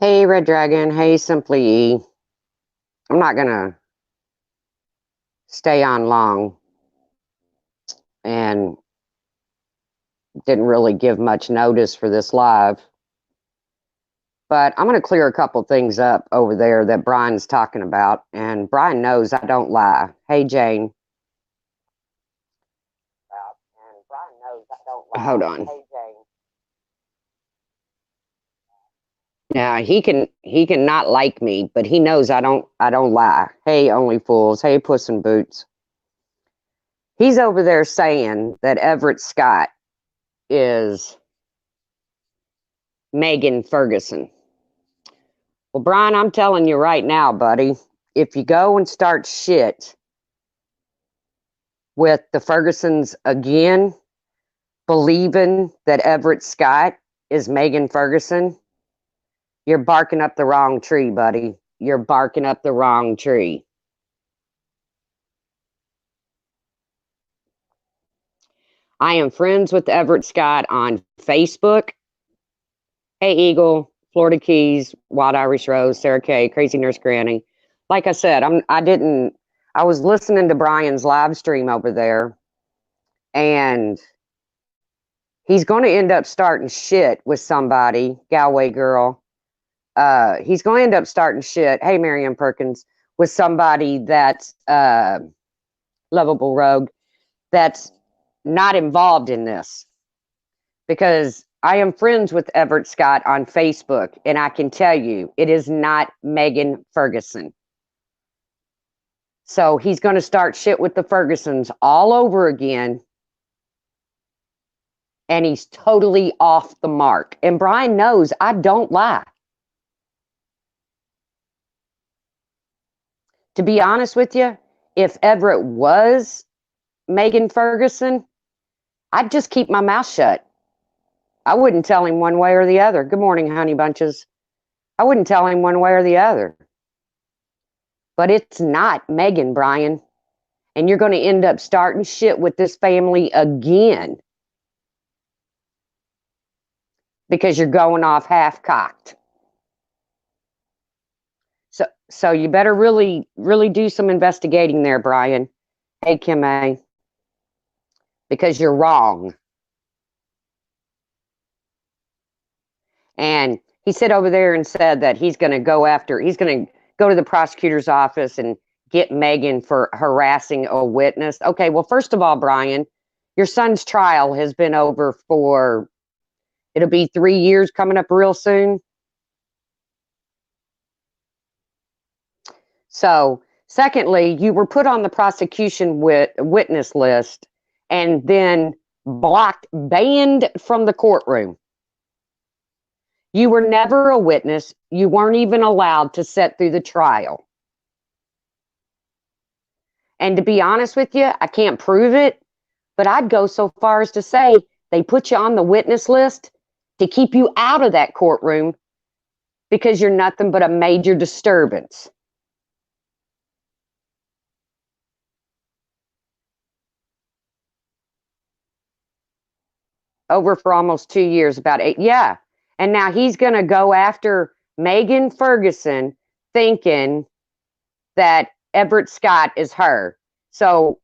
Hey, Red Dragon. Hey, Simply E. I'm not going to stay on long and didn't really give much notice for this live. But I'm going to clear a couple things up over there that Bryan's talking about. And Bryan knows I don't lie. Hey, Jane. And Bryan knows I don't lie. Hold on. Hey, Jane. Now he can not like me, but he knows I don't lie. Hey, only fools. Hey, Puss in Boots. He's over there saying that Everett Scott is Megan Ferguson. Well, Bryan, I'm telling you right now, buddy, if you go and start shit with the Fergusons again, believing that Everett Scott is Megan Ferguson, you're barking up the wrong tree, buddy. You're barking up the wrong tree. I am friends with Everett Scott on Facebook. Hey, Eagle, Florida Keys, Wild Irish Rose, Sarah K, Crazy Nurse Granny. Like I said, I was listening to Bryan's live stream over there, and he's going to end up starting shit with somebody, Galway girl. He's going to end up starting shit, hey, Marianne Perkins, with somebody that's lovable rogue that's not involved in this. Because I am friends with Everett Scott on Facebook, and I can tell you, it is not Megan Ferguson. So he's going to start shit with the Fergusons all over again. And he's totally off the mark. And Bryan knows I don't lie. To be honest with you, if Everett was Megan Ferguson, I'd just keep my mouth shut. I wouldn't tell him one way or the other. Good morning, honey bunches. I wouldn't tell him one way or the other. But it's not Megan, Bryan. And you're going to end up starting shit with this family again. Because you're going off half-cocked. So you better really do some investigating there, Bryan. Hey, Kim A. Because you're wrong. And he sat over there and said that he's going to go to the prosecutor's office and get Megan for harassing a witness. Okay, well, first of all, Bryan, your son's trial has been over for, it'll be 3 years coming up real soon. So, secondly, you were put on the prosecution witness list and then banned from the courtroom. You were never a witness. You weren't even allowed to sit through the trial. And to be honest with you, I can't prove it, but I'd go so far as to say they put you on the witness list to keep you out of that courtroom because you're nothing but a major disturbance. Over for almost 2 years, about 8. Yeah. And now he's going to go after Megan Ferguson thinking that Everett Scott is her. So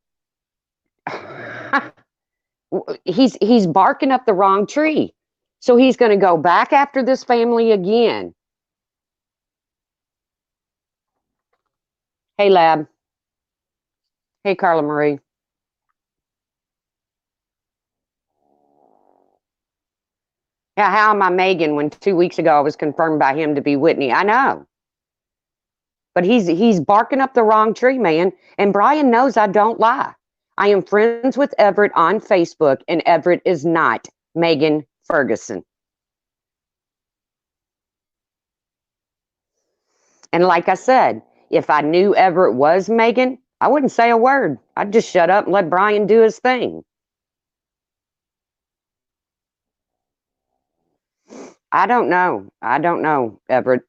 he's barking up the wrong tree. So he's going to go back after this family again. Hey, Lab. Hey, Carla Marie. Yeah, how am I Megan when 2 weeks ago I was confirmed by him to be Whitney? I know. But he's barking up the wrong tree, man. And Bryan knows I don't lie. I am friends with Everett on Facebook, and Everett is not Megan Ferguson. And like I said, if I knew Everett was Megan, I wouldn't say a word. I'd just shut up and let Bryan do his thing. I don't know, Everett.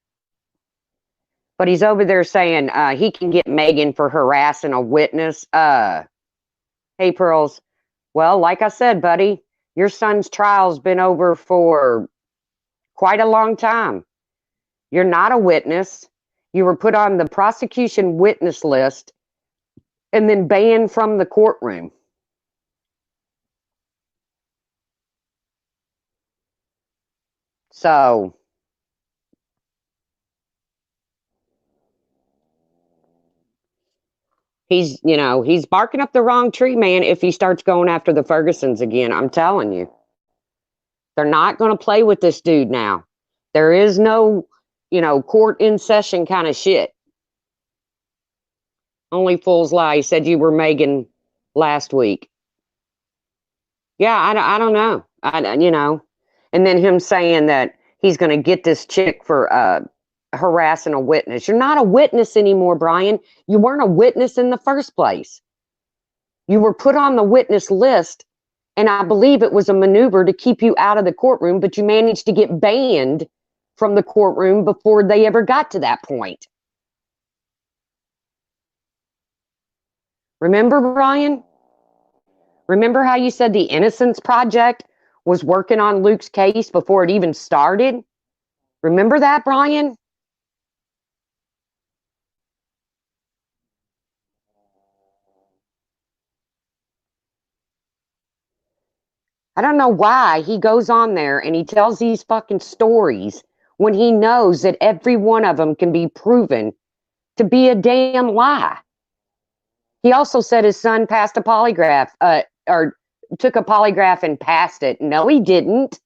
But he's over there saying he can get Megan for harassing a witness. Hey, Pearls. Well, like I said, buddy, your son's trial's been over for quite a long time. You're not a witness. You were put on the prosecution witness list and then banned from the courtroom. So he's barking up the wrong tree, man, if he starts going after the Fergusons again. I'm telling you. They're not going to play with this dude now. There is no, court in session kind of shit. Only fools lie. He said you were Megan last week. Yeah, I don't know. And then him saying that he's going to get this chick for harassing a witness. You're not a witness anymore, Bryan. You weren't a witness in the first place. You were put on the witness list, and I believe it was a maneuver to keep you out of the courtroom, but you managed to get banned from the courtroom before they ever got to that point. Remember, Bryan? Remember how you said the Innocence Project was working on Luke's case before it even started? Remember that, Bryan? I don't know why he goes on there and he tells these fucking stories when he knows that every one of them can be proven to be a damn lie. He also said his son passed a polygraph, or took a polygraph and passed it. No, he didn't.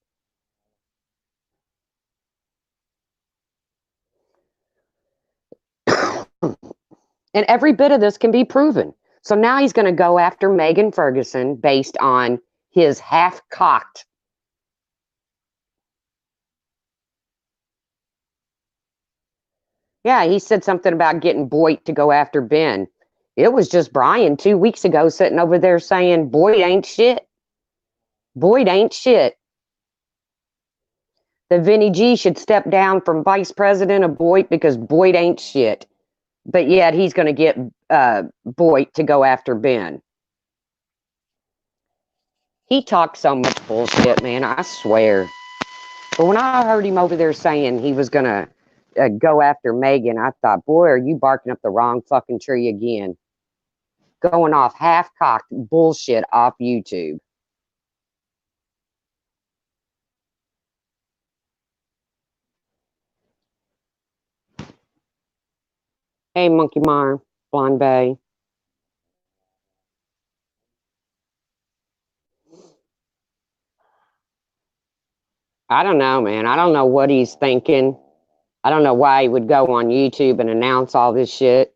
And every bit of this can be proven. So now he's going to go after Megan Ferguson based on his half-cocked. Yeah, he said something about getting Boyd to go after Ben. It was just Bryan 2 weeks ago sitting over there saying Boyd ain't shit. Boyd ain't shit. That Vinny G should step down from vice president of Boyd because Boyd ain't shit. But yet he's going to get Boyd to go after Ben. He talks so much bullshit, man, I swear. But when I heard him over there saying he was going to go after Megan, I thought, boy, are you barking up the wrong fucking tree again. Going off half-cocked bullshit off YouTube. Hey, Monkey Mar, Blonde Bay. I don't know, man. I don't know what he's thinking. I don't know why he would go on YouTube and announce all this shit.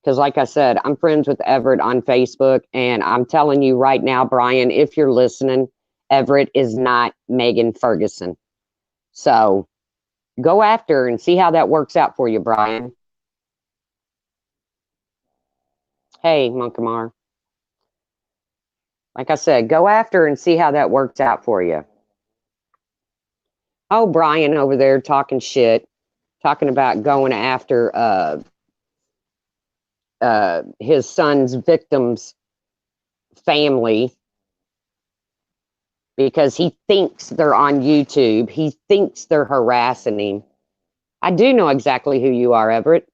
Because, like I said, I'm friends with Everett on Facebook. And I'm telling you right now, Bryan, if you're listening, Everett is not Megan Ferguson. So go after her and see how that works out for you, Bryan. Hey, Monkamar. Like I said, go after her and see how that works out for you. Oh, Bryan over there talking shit, talking about going after his son's victim's family because he thinks they're on YouTube. He thinks they're harassing him. I do know exactly who you are, Everett.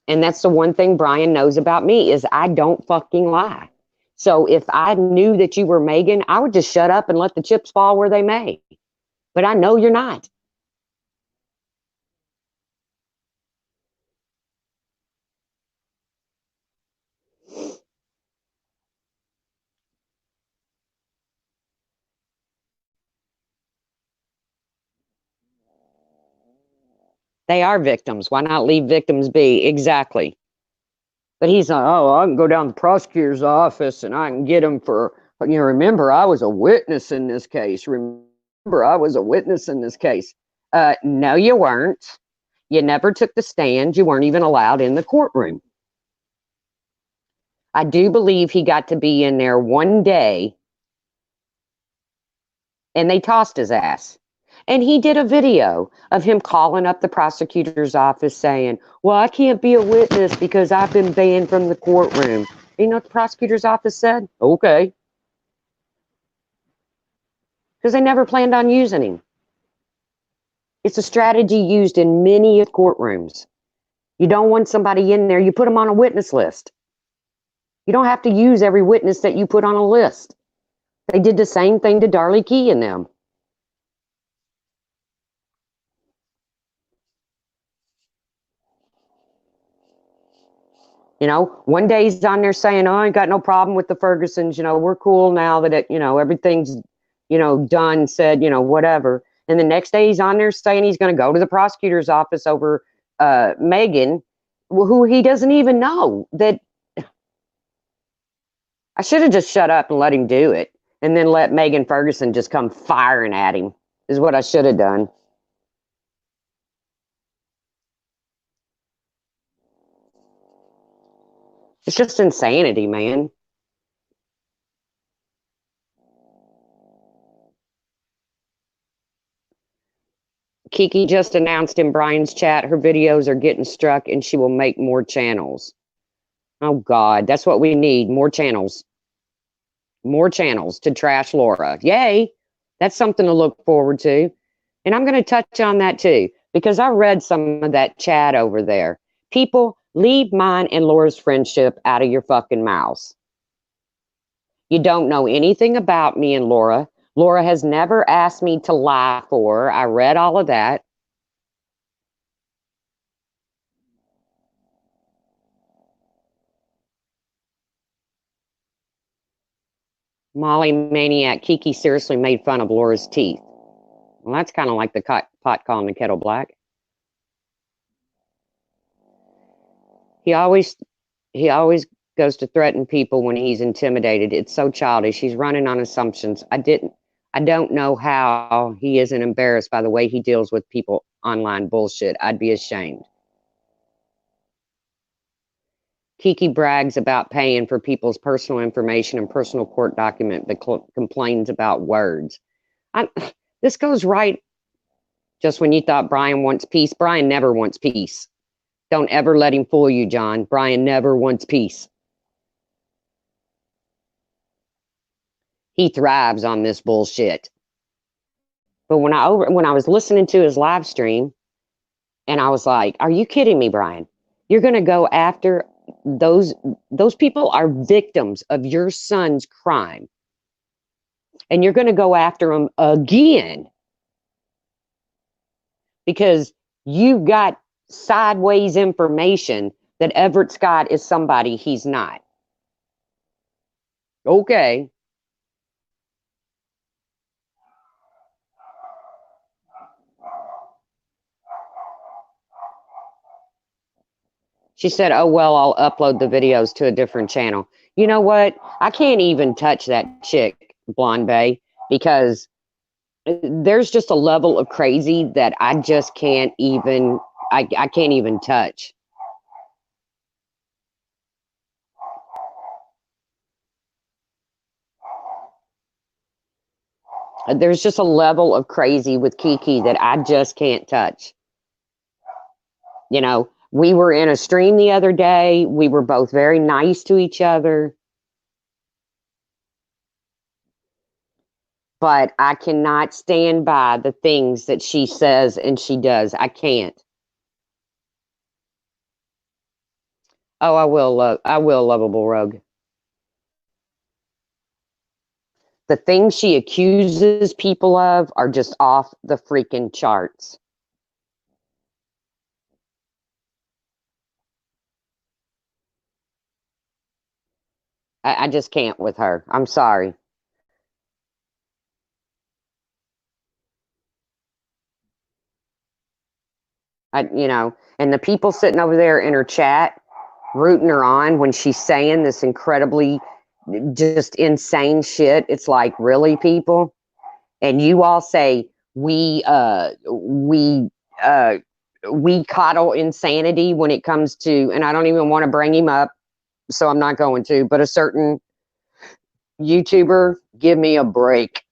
And that's the one thing Bryan knows about me is I don't fucking lie. So if I knew that you were Megan, I would just shut up and let the chips fall where they may. But I know you're not. They are victims. Why not leave victims be? Exactly. But he's like, oh, I can go down to the prosecutor's office and I can get him for, remember, I was a witness in this case. Remember, I was a witness in this case. No, you weren't. You never took the stand. You weren't even allowed in the courtroom. I do believe he got to be in there one day and they tossed his ass. And he did a video of him calling up the prosecutor's office saying, well, I can't be a witness because I've been banned from the courtroom. You know what the prosecutor's office said? Okay. Because they never planned on using him. It's a strategy used in many courtrooms. You don't want somebody in there, you put them on a witness list. You don't have to use every witness that you put on a list. They did the same thing to Darlie Key and them. You know, one day he's on there saying, "Oh, I ain't got no problem with the Fergusons. You know, we're cool now that everything's, done, said, whatever." And the next day he's on there saying he's going to go to the prosecutor's office over Megan, who he doesn't even know. That I should have just shut up and let him do it, and then let Megan Ferguson just come firing at him. Is what I should have done. It's just insanity, man. Kiki just announced in Bryan's chat her videos are getting struck and she will make more channels. Oh, God, that's what we need. More channels. More channels to trash Laura. Yay. That's something to look forward to. And I'm going to touch on that too, because I read some of that chat over there. People, leave mine and Laura's friendship out of your fucking mouths. You don't know anything about me and Laura. Laura has never asked me to lie for her. I read all of that. Molly Maniac, Kiki seriously made fun of Laura's teeth. Well, that's kind of like the pot calling the kettle black. He always goes to threaten people when he's intimidated. It's so childish. He's running on assumptions. I don't know how he isn't embarrassed by the way he deals with people online bullshit. I'd be ashamed. Kiki brags about paying for people's personal information and personal court document, but complains about words. This goes right just when you thought Bryan wants peace. Bryan never wants peace. Don't ever let him fool you, John. Bryan never wants peace. He thrives on this bullshit. But when I was listening to his live stream, and I was like, "Are you kidding me, Bryan? You're going to go after those people are victims of your son's crime, and you're going to go after them again because you got sideways information that Everett Scott is somebody he's not." Okay. She said, "Oh, well, I'll upload the videos to a different channel." You know what? I can't even touch that chick, Blonde Bay, because there's just a level of crazy that I just can't even, I can't even touch. There's just a level of crazy with Kiki that I just can't touch. You know, we were in a stream the other day. We were both very nice to each other. But I cannot stand by the things that she says and she does. I can't. Oh, I will, lovable rogue. The things she accuses people of are just off the freaking charts. I just can't with her. I'm sorry. And the people sitting over there in her chat rooting her on when she's saying this incredibly just insane shit. It's like, really, people? And you all say we coddle insanity when it comes to, and I don't even want to bring him up, so I'm not going to, but a certain YouTuber, give me a break.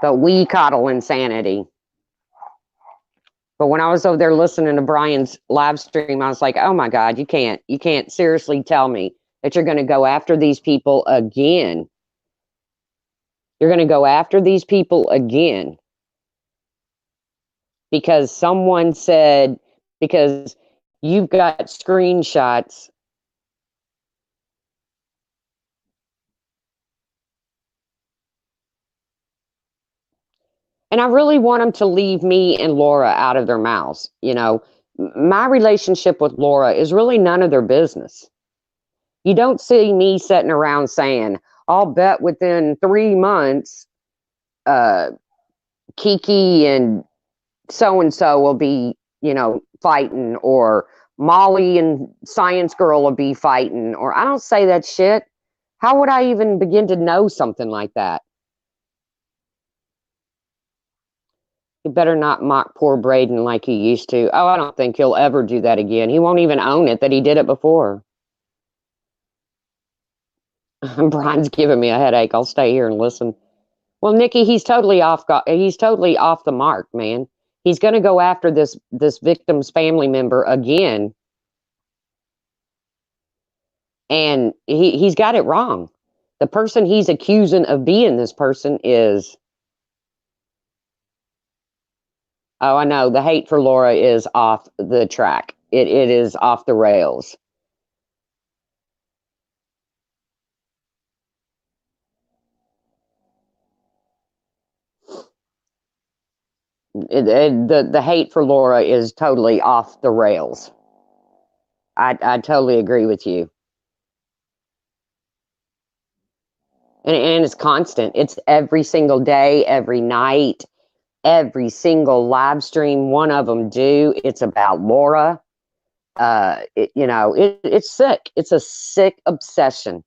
But we coddle insanity. But when I was over there listening to Bryan's live stream, I was like, oh my God, you can't seriously tell me that you're going to go after these people again. You're going to go after these people again because someone said, because you've got screenshots. And I really want them to leave me and Laura out of their mouths. You know, my relationship with Laura is really none of their business. You don't see me sitting around saying, I'll bet within 3 months, uh, Kiki and so will be, fighting, or Molly and Science Girl will be fighting, or I don't say that shit. How would I even begin to know something like that? You better not mock poor Braden like he used to. Oh, I don't think he'll ever do that again. He won't even own it that he did it before. Brian's giving me a headache. I'll stay here and listen. Well, Nikki, he's totally off. He's totally off the mark, man. He's going to go after this victim's family member again, and he's got it wrong. The person he's accusing of being this person is. Oh, I know. The hate for Laura is off the track. It is off the rails. The hate for Laura is totally off the rails. I totally agree with you. And it's constant. It's every single day, every night, every single live stream one of them do. It's about Laura. It's sick. It's a sick obsession.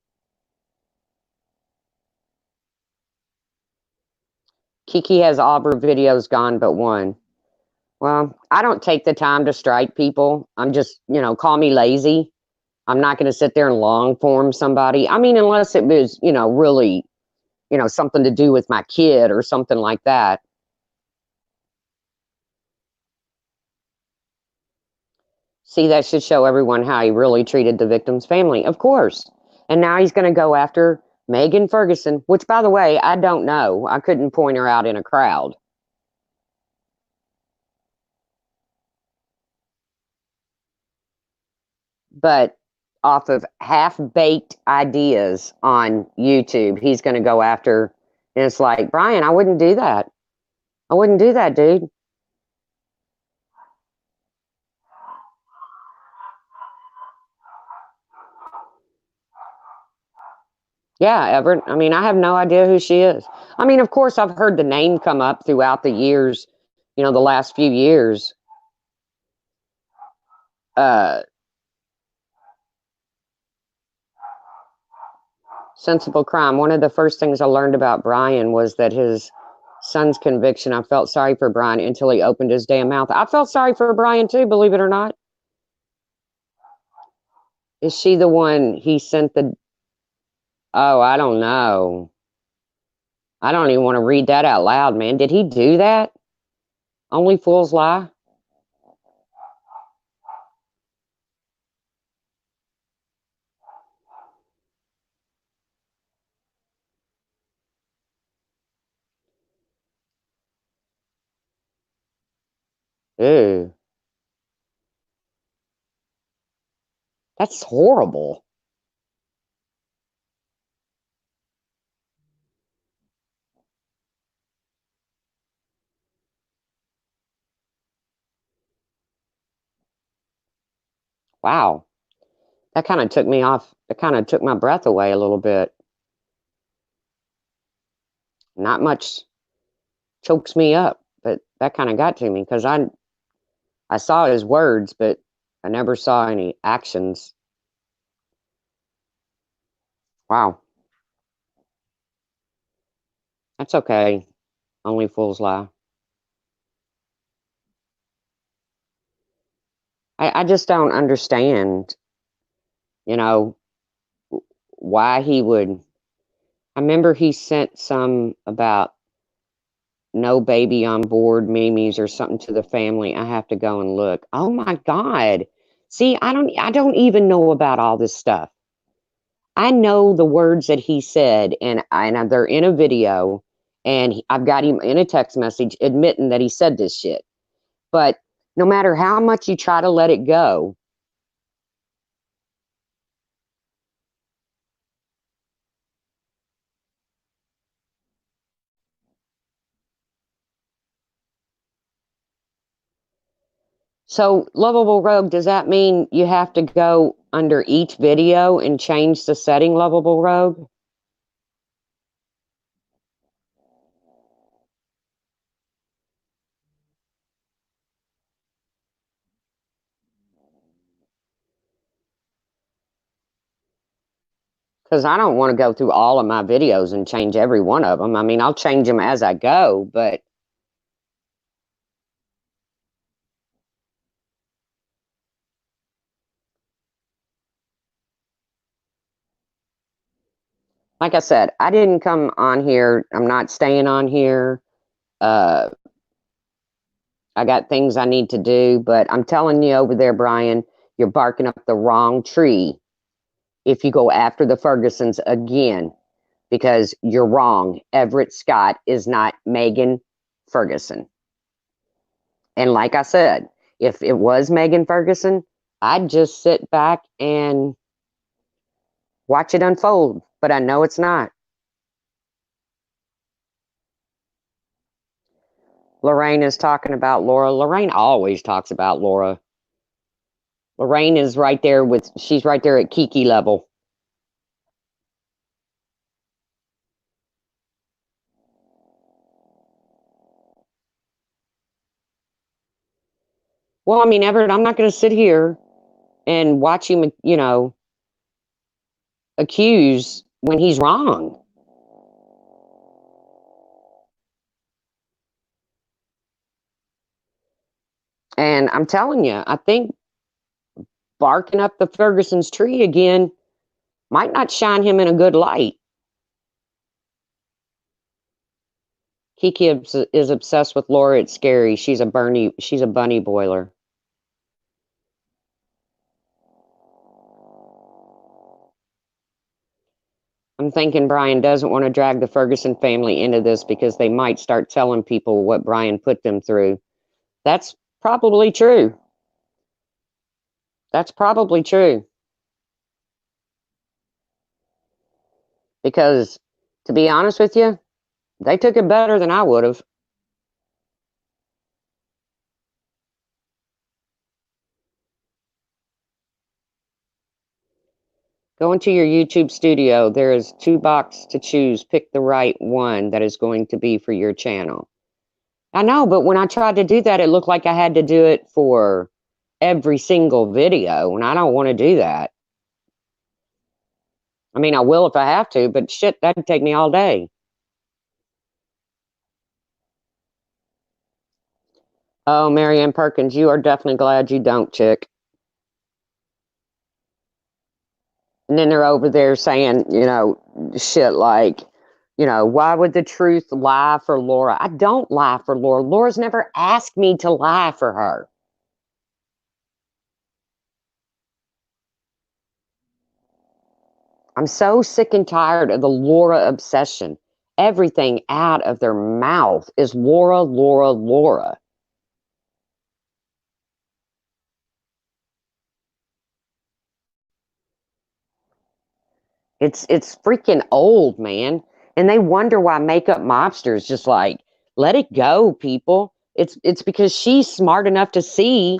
Kiki has all her videos gone but one. Well, I don't take the time to strike people. I'm just, call me lazy. I'm not going to sit there and long form somebody. I mean, unless it was, really, something to do with my kid or something like that. See, that should show everyone how he really treated the victim's family, of course. And now he's going to go after Megan Ferguson, which, by the way, I don't know. I couldn't point her out in a crowd. But off of half-baked ideas on YouTube, he's going to go after, and it's like, Bryan, I wouldn't do that. I wouldn't do that, dude. Yeah, Everett. I mean, I have no idea who she is. I mean, of course, I've heard the name come up throughout the years, the last few years. Sensible crime. One of the first things I learned about Bryan was that his son's conviction, I felt sorry for Bryan until he opened his damn mouth. I felt sorry for Bryan too, believe it or not. Is she the one he sent the... Oh, I don't know. I don't even want to read that out loud, man. Did he do that? Only fools lie? Ew. That's horrible. Wow. That kind of took me off. That kind of took my breath away a little bit. Not much chokes me up, but that kind of got to me because I saw his words, but I never saw any actions. Wow. That's okay. Only fools lie. I just don't understand, you know, why he would. I remember he sent some about no baby on board memes or something to the family. I have to go and look. Oh my God. See, I don't even know about all this stuff. I know the words that he said, and they're in a video, And I've got him in a text message admitting that he said this shit. But no matter how much you try to let it go, so Lovable Rogue, does that mean you have to go under each video and change the setting, Lovable Rogue? Because I don't want to go through all of my videos and change every one of them. I mean, I'll change them as I go, but like I said, I didn't come on here. I'm not staying on here. Uh, I got things I need to do, but I'm telling you over there, Bryan, you're barking up the wrong tree if you go after the Fergusons again, because you're wrong. Everett Scott is not Megan Ferguson. And like I said, if it was Megan Ferguson, I'd just sit back and watch it unfold, but I know it's not. Lorraine is talking about Laura. Lorraine always talks about Laura. Lorraine is right there with, she's right there at Kiki level. Well, I mean, Everett, I'm not going to sit here and watch him, accuse when he's wrong. And I'm telling you, I think barking up the Ferguson's tree again might not shine him in a good light. Kiki is obsessed with Laura. It's scary. She's a bunny boiler. I'm thinking Bryan doesn't want to drag the Ferguson family into this because they might start telling people what Bryan put them through. That's probably true. That's probably true. Because, to be honest with you, they took it better than I would have. Go into your YouTube studio. There is 2 boxes to choose. Pick the right one that is going to be for your channel. I know, but when I tried to do that, it looked like I had to do it for every single video, and I don't want to do that. I mean, I will if I have to, but shit, that'd take me all day. Oh, Marianne Perkins, you are definitely glad you don't, chick. And then they're over there saying, shit like, why would the truth lie for Laura? I don't lie for Laura. Laura's never asked me to lie for her. I'm so sick and tired of the Laura obsession. Everything out of their mouth is Laura, Laura, Laura. It's freaking old, man. And they wonder why makeup mobsters just like, let it go, people. It's because she's smart enough to see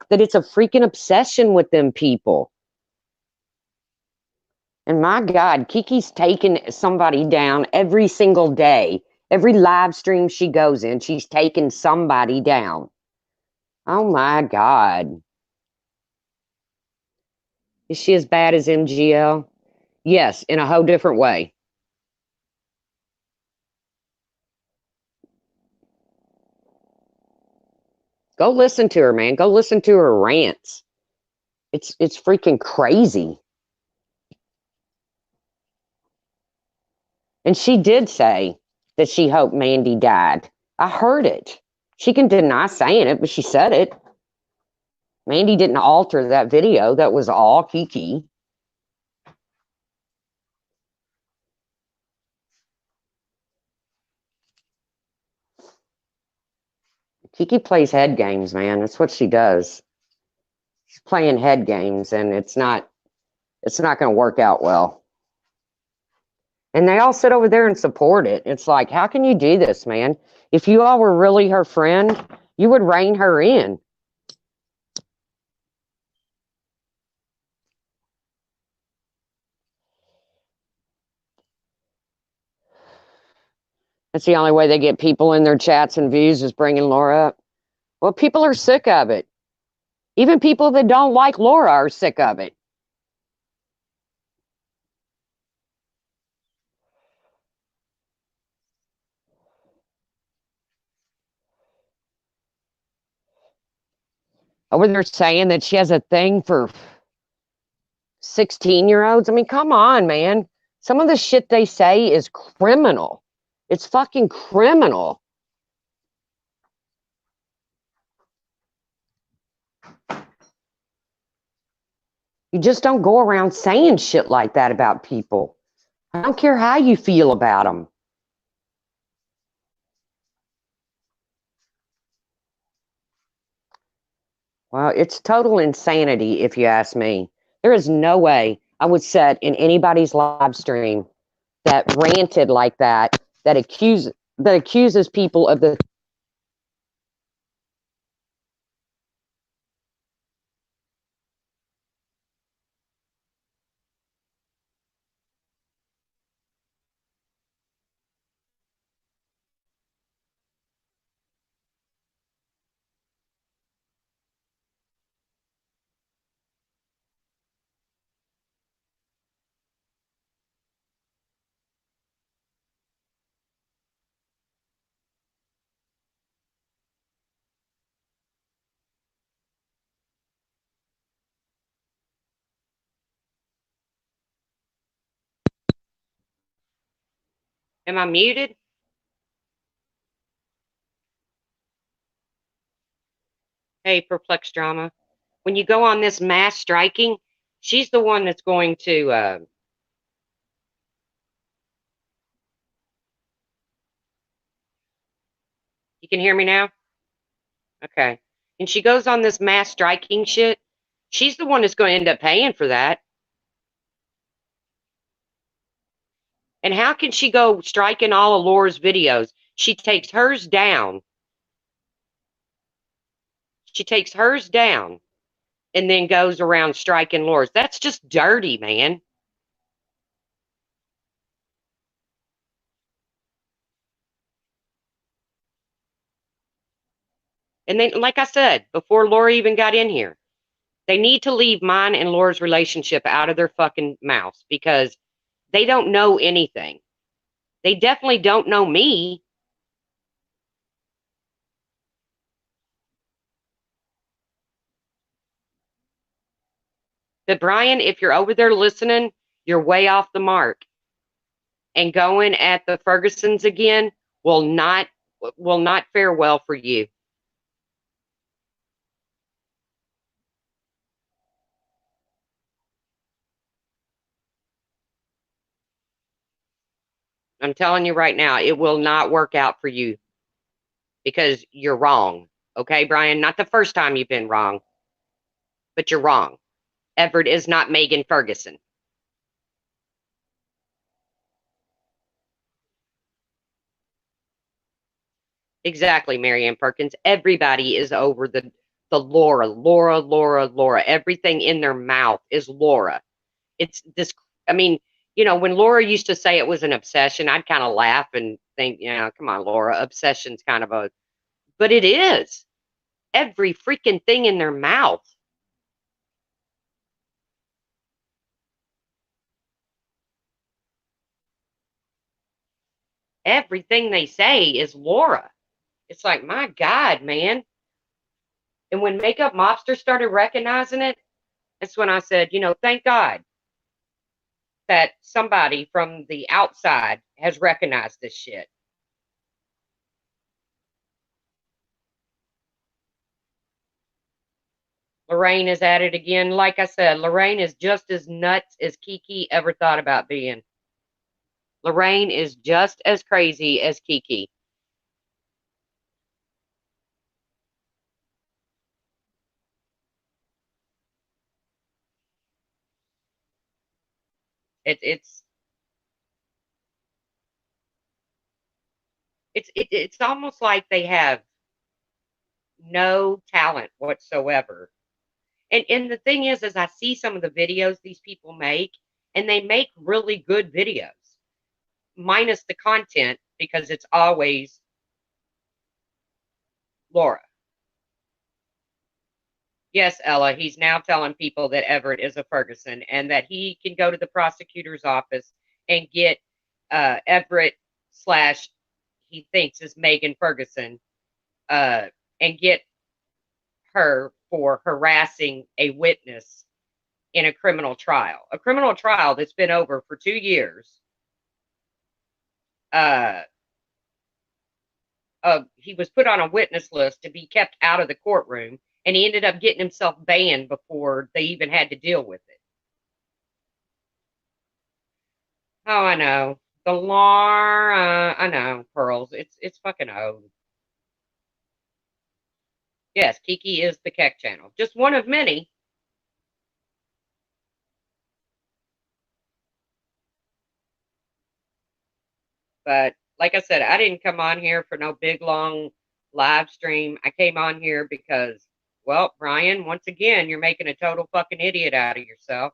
that it's a freaking obsession with them people. And my God, Kiki's taking somebody down every single day. Every live stream she goes in, she's taking somebody down. Oh my God. Is she as bad as MGL? Yes, in a whole different way. Go listen to her, man. Go listen to her rants. It's freaking crazy. And she did say that she hoped Mandy died. I heard it. She can deny saying it, but she said it. Mandy didn't alter that video. That was all Kiki. Kiki plays head games, man. That's what she does. She's playing head games, and it's not going to work out well. And they all sit over there and support it. It's like, how can you do this, man? If you all were really her friend, you would rein her in. That's the only way they get people in their chats and views is bringing Laura up. Well, people are sick of it. Even people that don't like Laura are sick of it. Over there saying that she has a thing for 16-year-olds. I mean, come on, man. Some of the shit they say is criminal. It's fucking criminal. You just don't go around saying shit like that about people. I don't care how you feel about them. Well, it's total insanity, if you ask me. There is no way I would sit in anybody's live stream that ranted like that, that accuses people of the. Am I muted? Hey, perplex drama. When you go on this mass striking, she's the one that's going to. You can hear me now? Okay. And she goes on this mass striking shit. She's the one that's going to end up paying for that. And how can she go striking all of Laura's videos? She takes hers down. She takes hers down and then goes around striking Laura's. That's just dirty, man. And then, like I said, before Laura even got in here, they need to leave mine and Laura's relationship out of their fucking mouths because they don't know anything. They definitely don't know me. But Bryan, if you're over there listening, you're way off the mark. And going at the Fergusons again will not fare well for you. I'm telling you right now, it will not work out for you because you're wrong. Okay, Bryan? Not the first time you've been wrong, but you're wrong. Everett is not Megan Ferguson. Exactly, Marianne Perkins. Everybody is over the Laura, Laura, Laura, Laura. Everything in their mouth is Laura. It's this. I mean, when Laura used to say it was an obsession, I'd kind of laugh and think, come on, Laura, obsession's kind of but it is. Every freaking thing in their mouth. Everything they say is Laura. It's like, my God, man. And when Makeup Mobster started recognizing it, that's when I said, thank God that somebody from the outside has recognized this shit. Lorraine is at it again. Like I said, Lorraine is just as nuts as Kiki ever thought about being. Lorraine is just as crazy as Kiki. It's it's almost like they have no talent whatsoever. And the thing is I see some of the videos these people make, and they make really good videos, minus the content, because it's always Laura. Yes, Ella, he's now telling people that Everett is a Ferguson and that he can go to the prosecutor's office and get Everett slash he thinks is Megan Ferguson, uh, and get her for harassing a witness in a criminal trial. A criminal trial that's been over for 2 years. Uh, he was put on a witness list to be kept out of the courtroom, and he ended up getting himself banned before they even had to deal with it. Oh, I know. The Law, I know, Pearls. It's fucking old. Yes, Kiki is the Keck channel. Just one of many. But like I said, I didn't come on here for no big long live stream. I came on here because, well, Bryan, once again, you're making a total fucking idiot out of yourself.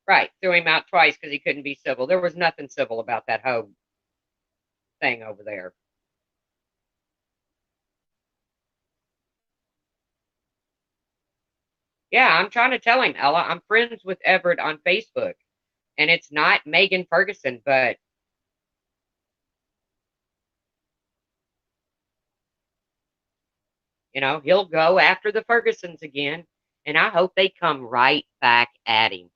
Right, threw him out twice because he couldn't be civil. There was nothing civil about that whole thing over there. Yeah, I'm trying to tell him, Ella, I'm friends with Everett on Facebook, and it's not Megan Ferguson, but he'll go after the Fergusons again, and I hope they come right back at him.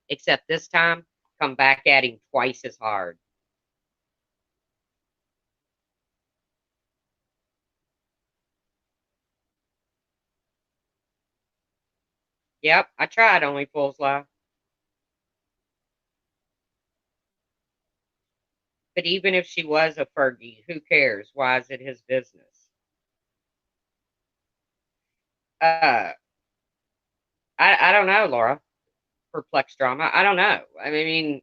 Except this time, come back at him twice as hard. Yep, I tried, only fools lie. But even if she was a Fergie, who cares? Why is it his business? Uh, I don't know, Laura. Perplexed drama. I don't know. I mean,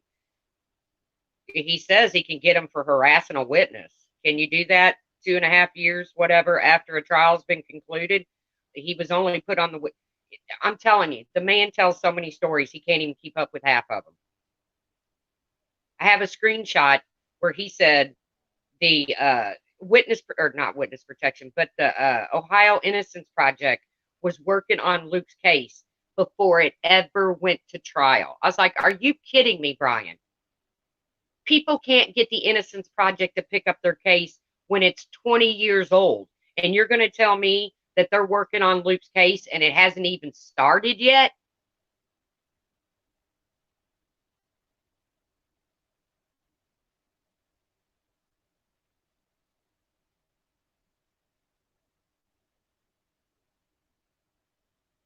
he says he can get him for harassing a witness. Can you do that 2.5 years, whatever, after a trial's been concluded? He was only put on the. I'm telling you, the man tells so many stories he can't even keep up with half of them. I have a screenshot where he said the witness or not witness protection, but the Ohio Innocence Project was working on Luke's case before it ever went to trial. I was like, "Are you kidding me, Bryan? People can't get the Innocence Project to pick up their case when it's 20 years old, and you're going to tell me that they're working on Luke's case and it hasn't even started yet?"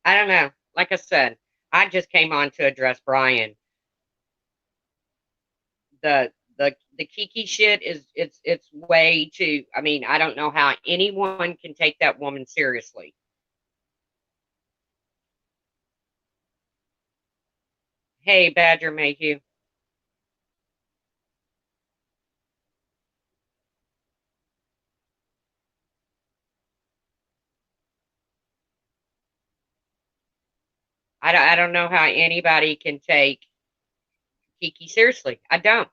I don't know. Like I said, I just came on to address Bryan. The Kiki shit is it's way too. I mean, I don't know how anyone can take that woman seriously. Hey, Badger Mayhew. I don't know how anybody can take Kiki seriously. I don't.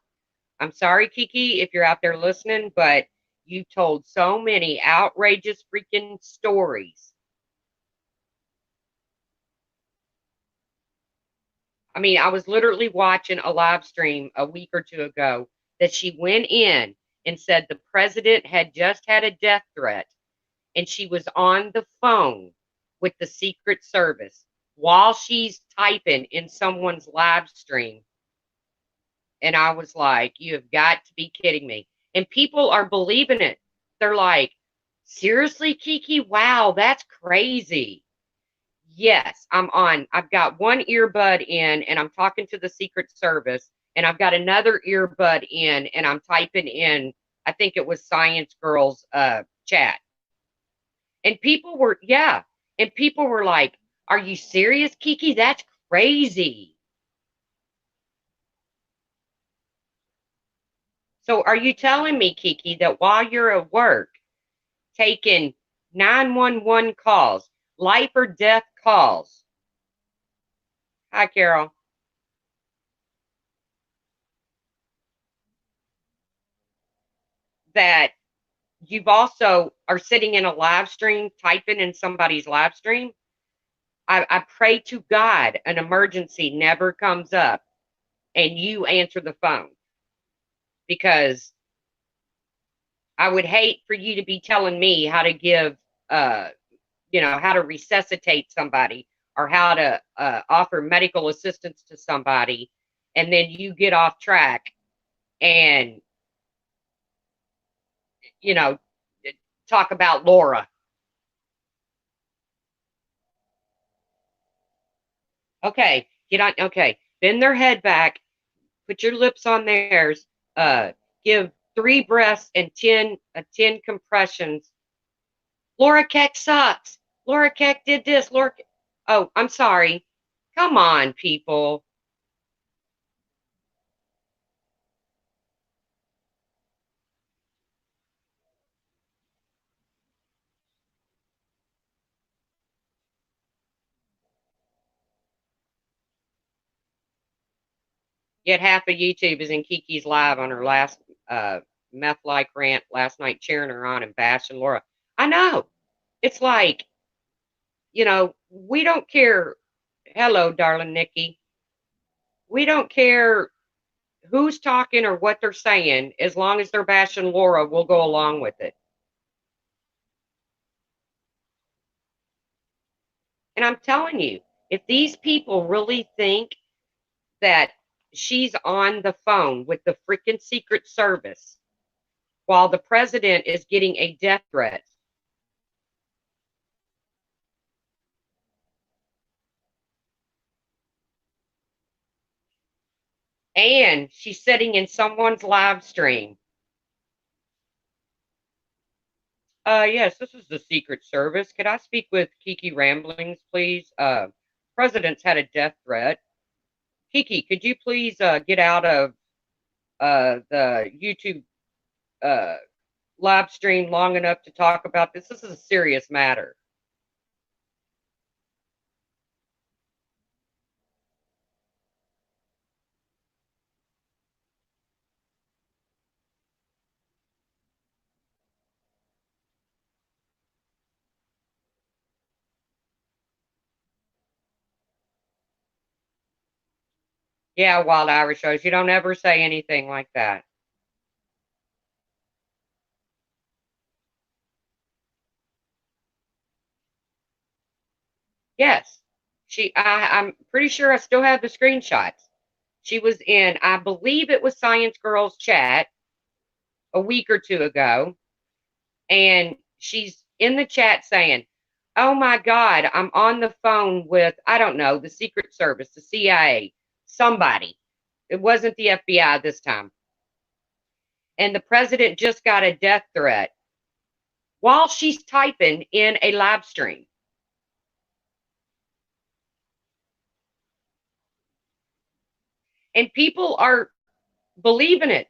I'm sorry, Kiki, if you're out there listening, but you told so many outrageous freaking stories. I mean, I was literally watching a live stream a week or two ago that she went in and said the president had just had a death threat, and she was on the phone with the Secret Service while she's typing in someone's live stream. And I was like, you have got to be kidding me. And people are believing it. They're like, seriously, Kiki? Wow, that's crazy. Yes, I'm on. I've got one earbud in and I'm talking to the Secret Service, and I've got another earbud in and I'm typing in, I think it was Science Girls chat. And people were, yeah. And people were like, are you serious, Kiki? That's crazy. So are you telling me, Kiki, that while you're at work taking 911 calls, life or death calls? Hi, Carol. That you've also are sitting in a live stream, typing in somebody's live stream? I pray to God an emergency never comes up and you answer the phone, because I would hate for you to be telling me how to give, uh, how to resuscitate somebody or how to offer medical assistance to somebody, and then you get off track and, you know, talk about Laura. Okay, get on. Okay, bend their head back, put your lips on theirs, give 3 breaths and 10 compressions. Laura Keck sucks. Laura Keck did this. Oh, I'm sorry. Come on, people. Yet half of YouTube is in Kiki's live on her last meth like rant last night, cheering her on and bashing Laura. I know. It's like, we don't care. Hello, darling Nikki. We don't care who's talking or what they're saying. As long as they're bashing Laura, we'll go along with it. And I'm telling you, if these people really think that she's on the phone with the freaking Secret Service while the president is getting a death threat, and she's sitting in someone's live stream. Yes, this is the Secret Service. Could I speak with Kiki Ramblings, please? President's had a death threat. Kiki, could you please get out of the YouTube uh, live stream long enough to talk about this? This is a serious matter. Yeah, Wild Irish Rose, you don't ever say anything like that. Yes, I'm pretty sure I still have the screenshots. She was in, I believe it was Science Girls chat a week or two ago, and she's in the chat saying, "Oh my God, I'm on the phone with, I don't know, the Secret Service, the CIA, somebody." It wasn't the FBI this time. And the president just got a death threat while she's typing in a live stream. And people are believing it.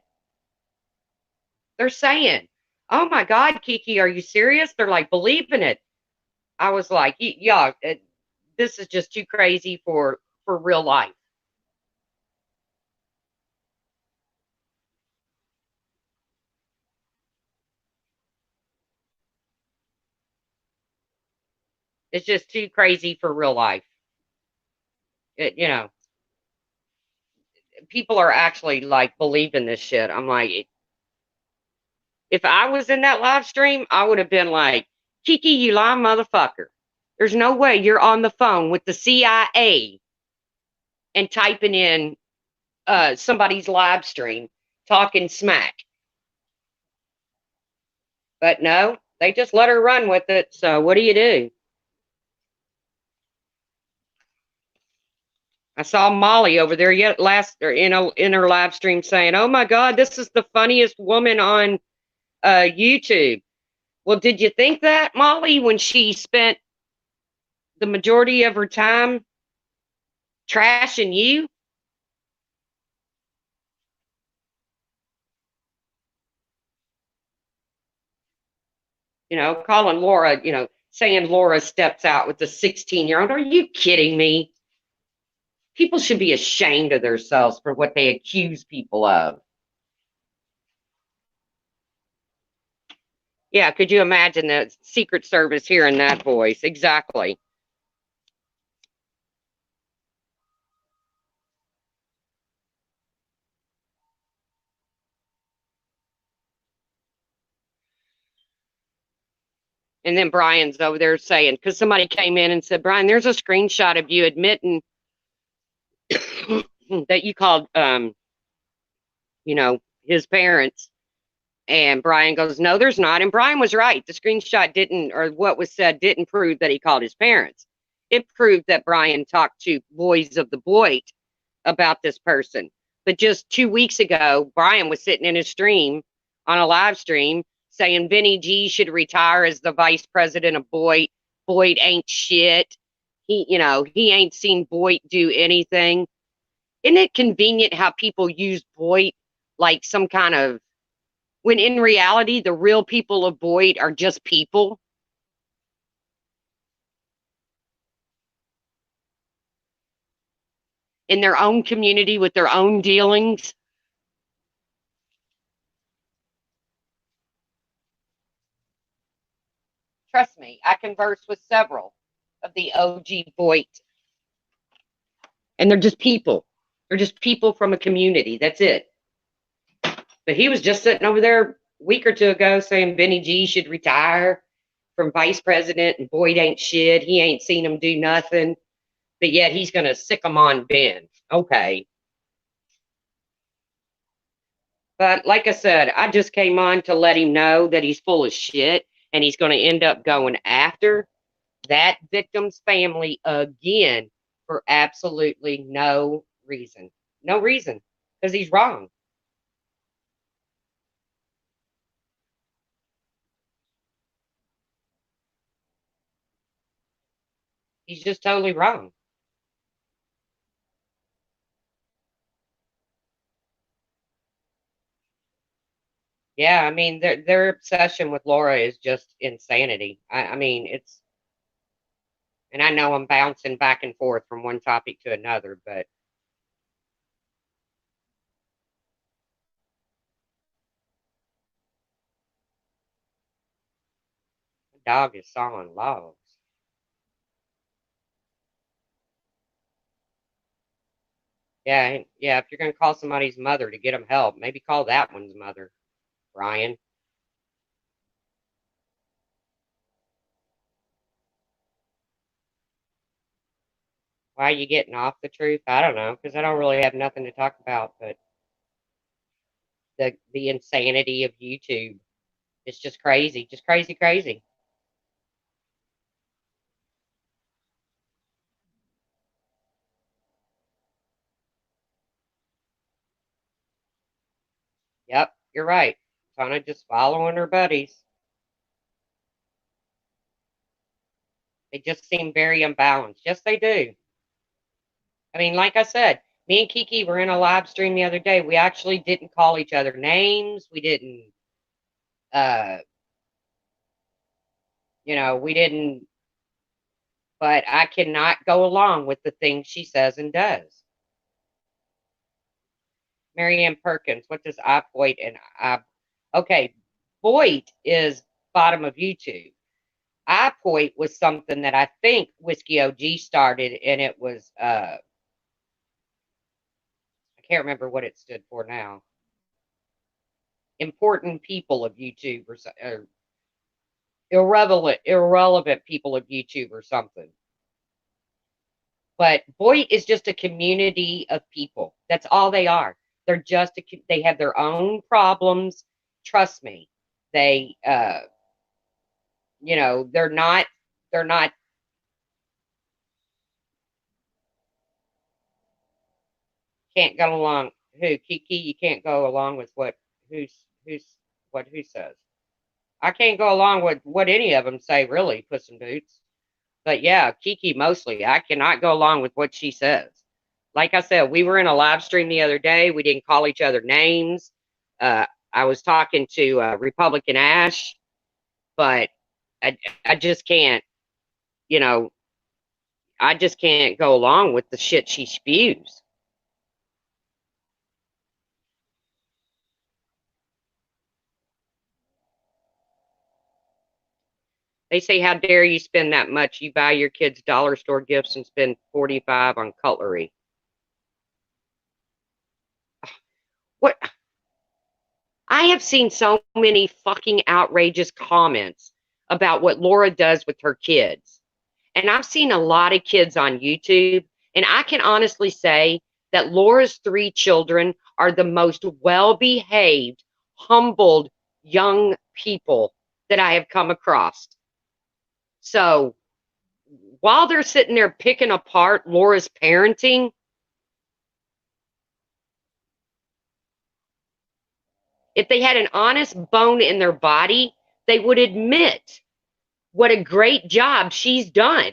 They're saying, "Oh my God, Kiki, are you serious?" They're like believing it. I was like, "Yeah, this is just too crazy for real life." It's just too crazy for real life. It, people are actually like believing this shit. I'm like, if I was in that live stream, I would have been like, "Kiki, you lying motherfucker. There's no way you're on the phone with the CIA and typing in somebody's live stream talking smack." But no, they just let her run with it. So what do you do? I saw Molly over there yet last or in her live stream saying, "Oh my God, this is the funniest woman on YouTube." Well, did you think that, Molly, when she spent the majority of her time trashing you? Calling Laura, saying Laura steps out with the 16-year-old. Are you kidding me? People should be ashamed of themselves for what they accuse people of. Yeah, could you imagine the Secret Service hearing that voice? Exactly. And then Bryan's over there saying, because somebody came in and said, Bryan, there's a screenshot of you admitting that you called, his parents. And Bryan goes, no, there's not. And Bryan was right. The screenshot didn't, or what was said didn't prove that he called his parents. It proved that Bryan talked to boys of the Boyd about this person. But just 2 weeks ago, Bryan was sitting in his stream on a live stream saying Vinny G should retire as the vice president of Boyd. Boyd ain't shit. He ain't seen Boyd do anything. Isn't it convenient how people use Boyd like some kind of, when in reality, the real people of Boyd are just people? In their own community with their own dealings. Trust me, I converse with several of the OG Boyd, and they're just people. They're just people from a community. That's it. But he was just sitting over there a week or two ago saying Benny G should retire from vice president and Boyd ain't shit. He ain't seen him do nothing. But yet he's going to sick him on Ben. Okay. But like I said, I just came on to let him know that he's full of shit and he's going to end up going after that victim's family again for absolutely no reason. No reason, because he's wrong. He's just totally wrong. Yeah, I mean their obsession with Laura is just insanity. I mean it's, and I know I'm bouncing back and forth from one topic to another, but the dog is sawing logs. Yeah, yeah. If you're gonna call somebody's mother to get them help, maybe call that one's mother, Bryan. Why are you getting off the truth? I don't know, because I don't really have nothing to talk about, but the insanity of YouTube. It's just crazy, just crazy, crazy. Yep, you're right. Kind of just following her buddies. They just seem very unbalanced. Yes, they do. I mean, like I said, me and Kiki were in a live stream the other day. We actually didn't call each other names. We didn't, uh, we didn't, but I cannot go along with the things she says and does. Marianne Perkins, what does I Boyd and I, okay, Boyd is bottom of YouTube. iPoint was something that I think Whiskey OG started, and it was I can't remember what it stood for now. Important people of YouTube or irrelevant people of YouTube or something. But Boyd is just a community of people. That's all they are. They have their own problems. Trust me. They they're not can't go along. Who, Kiki? You can't go along with who's what who says. I can't go along with what any of them say, really, Puss in Boots. But yeah, Kiki mostly. I cannot go along with what she says. Like I said, we were in a live stream the other day. We didn't call each other names. I was talking to Republican Ash, but I just can't, you know, I just can't go along with the shit she spews. They say, how dare you spend that much? You buy your kids dollar store gifts and spend 45 on cutlery. What? I have seen so many fucking outrageous comments about what Laura does with her kids. And I've seen a lot of kids on YouTube, and I can honestly say that Laura's three children are the most well behaved, humbled young people that I have come across. So while they're sitting there picking apart Laura's parenting, if they had an honest bone in their body, they would admit what a great job she's done.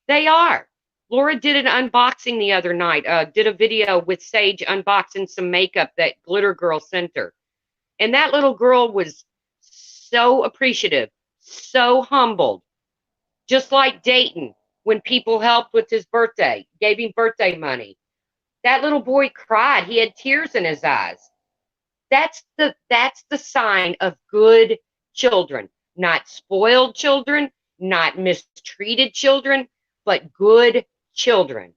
They are. Laura did an unboxing the other night, did a video with Sage unboxing some makeup that Glitter Girl sent her. And that little girl was so appreciative, so humbled, just like Dayton when people helped with his birthday, gave him birthday money. That little boy cried. He had tears in his eyes. That's the sign of good children, not spoiled children, not mistreated children, but good children.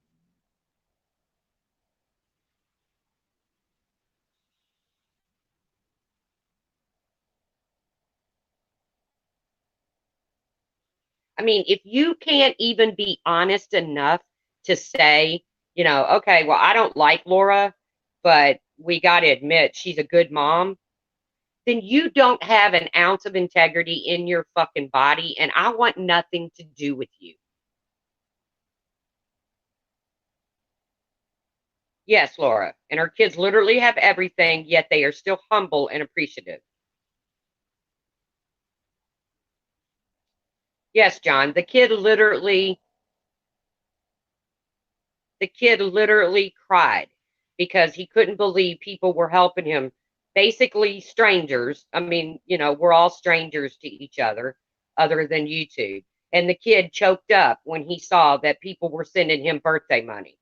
I mean, if you can't even be honest enough to say, okay, well, I don't like Laura, but we got to admit she's a good mom, then you don't have an ounce of integrity in your fucking body, and I want nothing to do with you. Yes, Laura. And her kids literally have everything, yet they are still humble and appreciative. Yes, John. The kid literally cried because he couldn't believe people were helping him. Basically strangers. I mean, we're all strangers to each other than YouTube. And the kid choked up when he saw that people were sending him birthday money.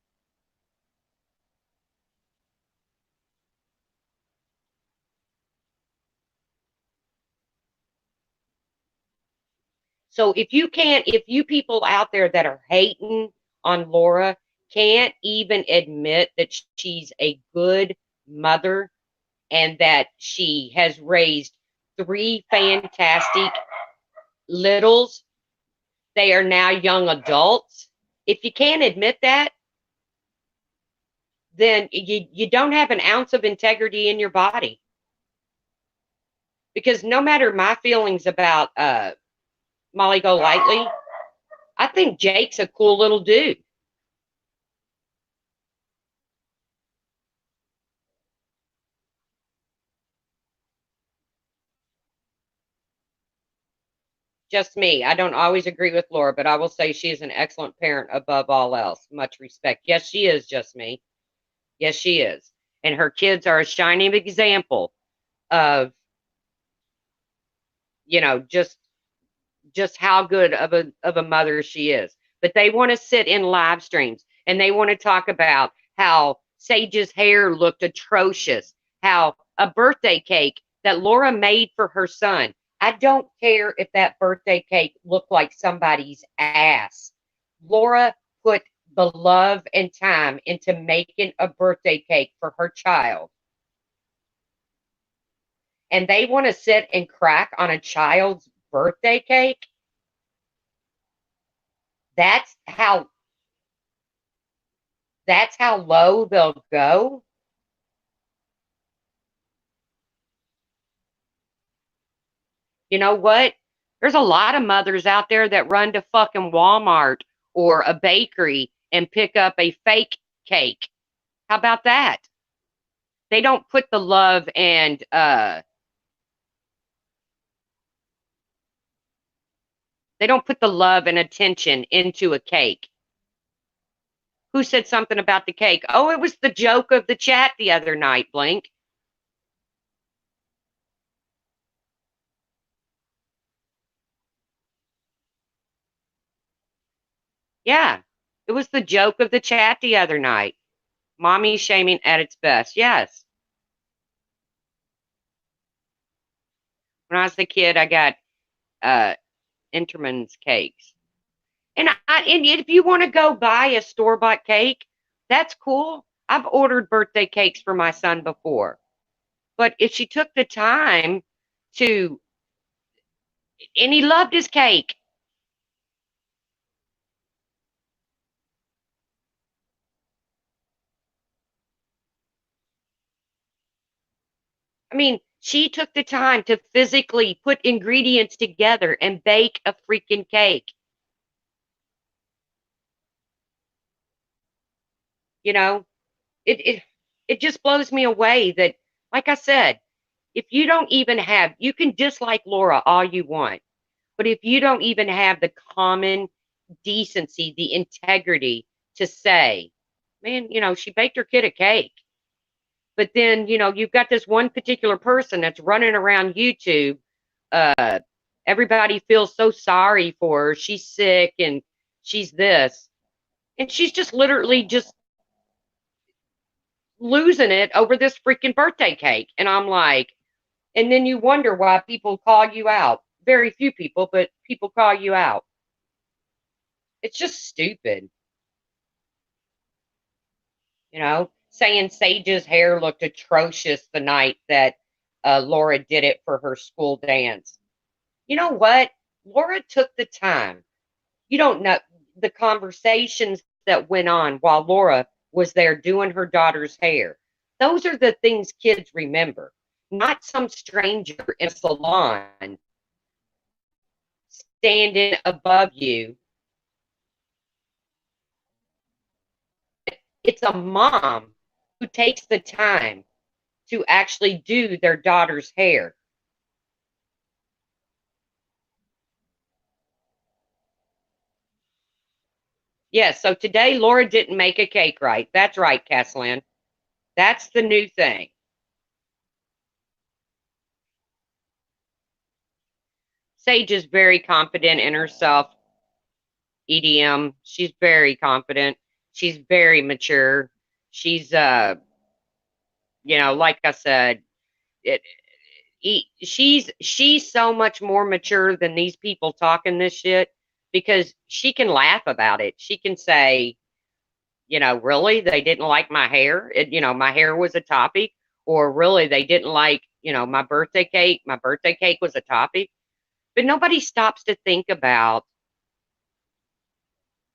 So if you people out there that are hating on Laura can't even admit that she's a good mother and that she has raised three fantastic littles, they are now young adults. If you can't admit that, then you don't have an ounce of integrity in your body. Because no matter my feelings about Molly Golightly, I think Jake's a cool little dude. Just me. I don't always agree with Laura, but I will say she is an excellent parent above all else. Much respect. Yes, she is just me. Yes, she is. And her kids are a shining example of, just how good of a mother she is. But they want to sit in live streams and they want to talk about how Sage's hair looked atrocious, how a birthday cake that Laura made for her son. I don't care if that birthday cake looked like somebody's ass. Laura put the love and time into making a birthday cake for her child. And they want to sit and crack on a child's birthday cake. That's how that's how low they'll go. You know what? There's a lot of mothers out there that run to fucking Walmart or a bakery and pick up a fake cake. How about that? They don't put the love and they don't put the love and attention into a cake. Who said something about the cake? Oh, it was the joke of the chat the other night, Blink. Yeah. It was the joke of the chat the other night. Mommy shaming at its best. Yes. When I was a kid, I got uh Enterman's cakes. And if you want to go buy a store-bought cake, that's cool. I've ordered birthday cakes for my son before. But if she took the time to, and he loved his cake. I mean, she took the time to physically put ingredients together and bake a freaking cake. You know, it it it just blows me away that, like I said, if you don't even have, you can dislike Laura all you want, but if you don't even have the common decency, the integrity to say, man, she baked her kid a cake. But then, you've got this one particular person that's running around YouTube. Uh, Everybody feels so sorry for her. She's sick and she's this. And she's just literally just losing it over this freaking birthday cake. And I'm like, and then you wonder why people call you out. Very few people, but people call you out. It's just stupid, saying Sage's hair looked atrocious the night that Laura did it for her school dance. You know what? Laura took the time. You don't know the conversations that went on while Laura was there doing her daughter's hair. Those are the things kids remember, not some stranger in a salon standing above you. It's a mom who takes the time to actually do their daughter's hair. Yes, so today Laura didn't make a cake right. That's right, Caslin. That's the new thing. Sage is very confident in herself. EDM, she's very confident. She's very mature. She's like I said, it, she's so much more mature than these people talking this shit because she can laugh about it. She can say, really, they didn't like my hair. My hair was a topic, or really, they didn't like, my birthday cake. My birthday cake was a topic. But nobody stops to think about,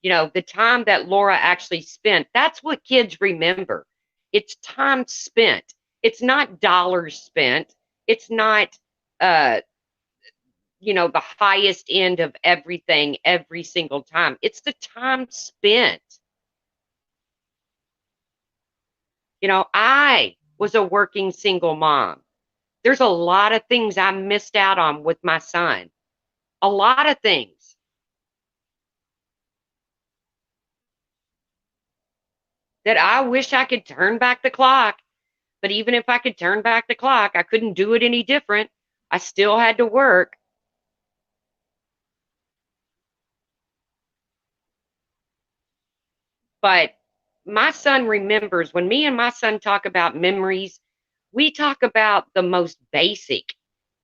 the time that Laura actually spent. That's what kids remember. It's time spent. It's not dollars spent. It's not, uh, the highest end of everything every single time. It's the time spent. I was a working single mom. There's a lot of things I missed out on with my son. A lot of things that I wish I could turn back the clock. But even if I could turn back the clock, I couldn't do it any different. I still had to work. But my son remembers when me and my son talk about memories, we talk about the most basic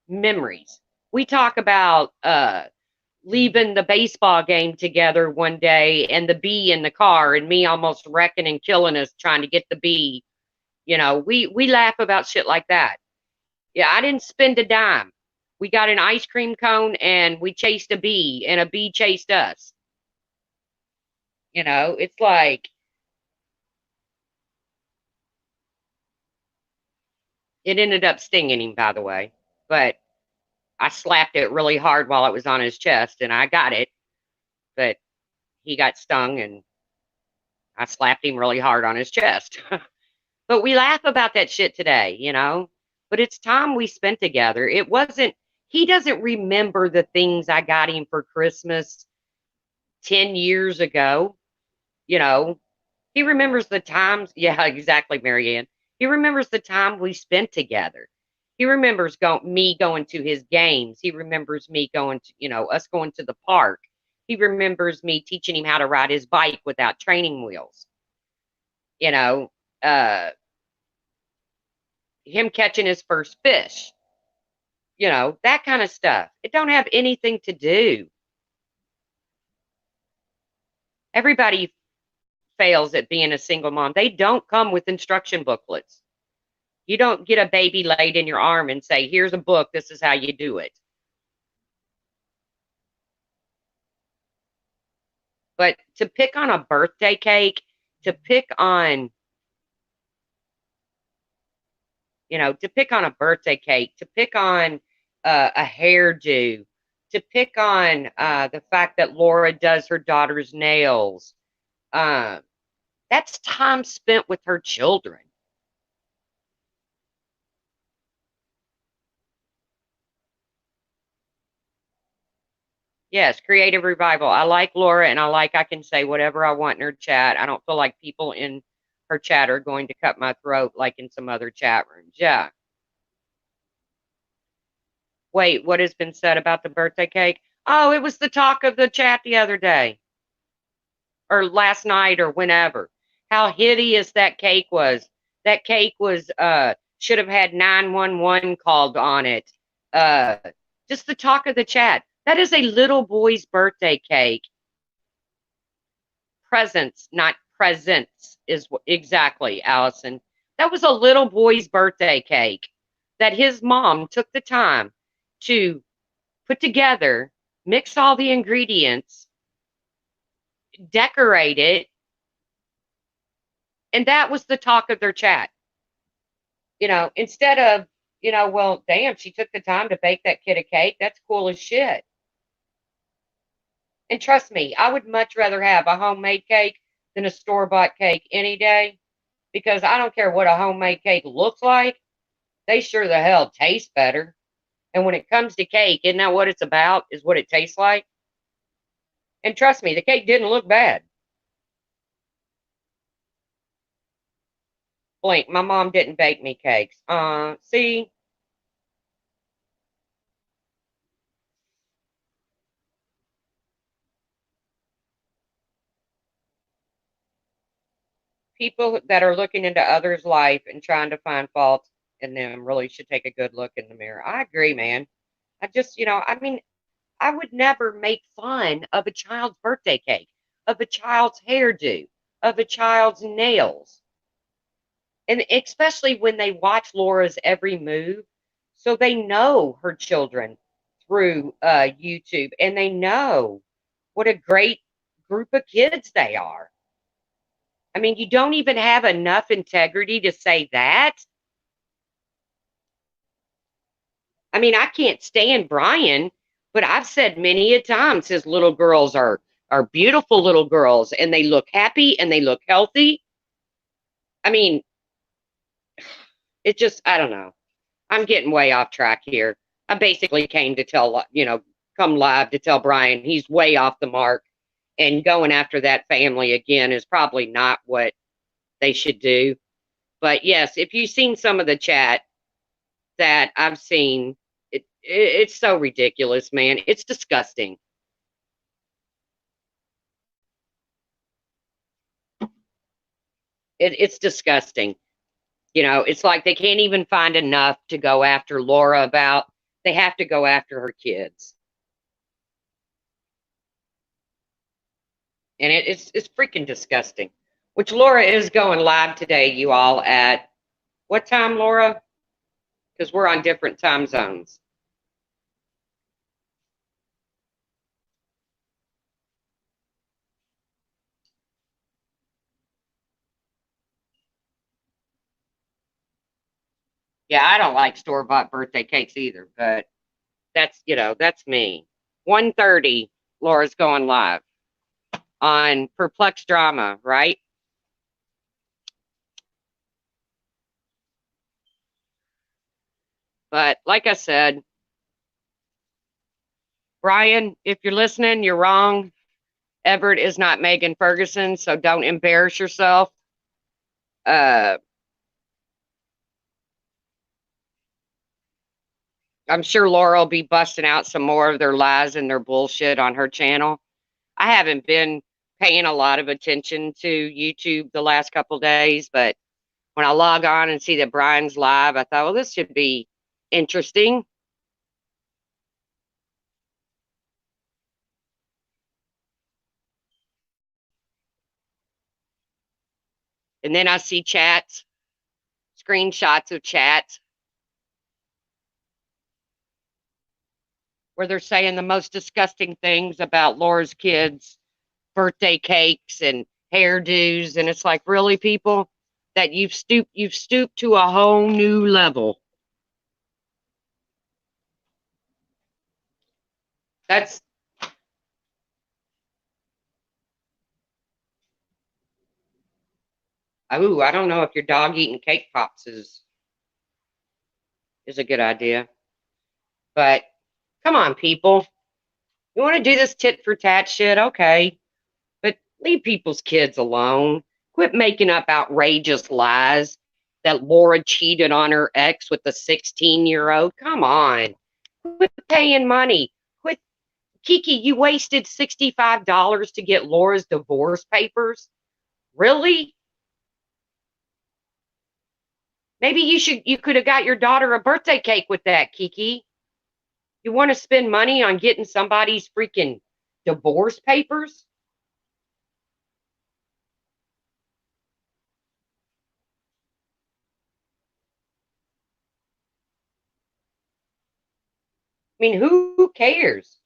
memories. We talk about leaving the baseball game together one day and the bee in the car and me almost wrecking and killing us trying to get the bee. We laugh about shit like that. Yeah, I didn't spend a dime. We got an ice cream cone and we chased a bee and a bee chased us. It's like it ended up stinging him, by the way. But I slapped it really hard while it was on his chest and I got it. But he got stung and I slapped him really hard on his chest. But we laugh about that shit today. But it's time we spent together. It wasn't, he doesn't remember the things I got him for Christmas 10 years ago. You know, he remembers the times. Yeah, exactly, Marianne. He remembers the time we spent together. He remembers me going to his games. He remembers me going to, us going to the park. He remembers me teaching him how to ride his bike without training wheels. You know, uh, him catching his first fish. That kind of stuff. It don't have anything to do. Everybody fails at being a single mom. They don't come with instruction booklets. You don't get a baby laid in your arm and say, here's a book, this is how you do it. But to pick on a birthday cake, to pick on, to pick on a birthday cake, to pick on a hairdo, to pick on the fact that Laura does her daughter's nails, that's time spent with her children. Yes, creative revival. I like Laura, and I can say whatever I want in her chat. I don't feel like people in her chat are going to cut my throat like in some other chat rooms. Yeah. Wait, what has been said about the birthday cake? Oh, it was the talk of the chat the other day, or last night, or whenever. How hideous that cake was. That cake was should have had 911 called on it. Uh just the talk of the chat. That is a little boy's birthday cake. Presents, not presents, is exactly, Allison. That was a little boy's birthday cake that his mom took the time to put together, mix all the ingredients, decorate it, and that was the talk of their chat. Instead of, well, damn, she took the time to bake that kid a cake. That's cool as shit. And trust me, I would much rather have a homemade cake than a store-bought cake any day, because I don't care what a homemade cake looks like. They sure the hell taste better. And when it comes to cake, isn't that what it's about, is what it tastes like? And trust me, the cake didn't look bad. Blink, my mom didn't bake me cakes. See? People that are looking into others' life and trying to find faults in them really should take a good look in the mirror. I agree, man. I just, I mean, I would never make fun of a child's birthday cake, of a child's hairdo, of a child's nails. And especially when they watch Laura's every move, so they know her children through YouTube, and they know what a great group of kids they are. I mean, you don't even have enough integrity to say that. I mean, I can't stand Bryan, but I've said many a times his little girls are beautiful little girls, and they look happy and they look healthy. I mean, it just, I don't know. I'm getting way off track here. I basically came to tell, come live to tell Bryan he's way off the mark, and going after that family again is probably not what they should do. But yes, if you've seen some of the chat that I've seen, it's so ridiculous, man. It's disgusting. It's disgusting. It's like they can't even find enough to go after Laura about. They have to go after her kids. And it's freaking disgusting. Which Laura is going live today, you all, at what time, Laura? Because we're on different time zones. Yeah, I don't like store-bought birthday cakes either, but that's me. 1:30, Laura's going live on Perplex Drama, right? But like I said, Bryan, if you're listening, you're wrong. Everett is not Megan Ferguson, so don't embarrass yourself. Uh, I'm sure Laura will be busting out some more of their lies and their bullshit on her channel. I haven't been paying a lot of attention to YouTube the last couple days, but when I log on and see that Bryan's live, I thought, well, this should be interesting. And then I see chats, screenshots of chats where they're saying the most disgusting things about Laura's kids, birthday cakes and hairdos, and it's like, really, people, that you've stooped to a whole new level. That's ooh, I don't know if your dog eating cake pops is a good idea, but come on, people. You want to do this tit for tat shit? Okay, but leave people's kids alone. Quit making up outrageous lies that Laura cheated on her ex with a 16-year-old. Come on. Quit paying money. Quit. Kiki, you wasted $65 to get Laura's divorce papers? Really? Maybe you could have got your daughter a birthday cake with that, Kiki. You want to spend money on getting somebody's freaking divorce papers? I mean, who cares?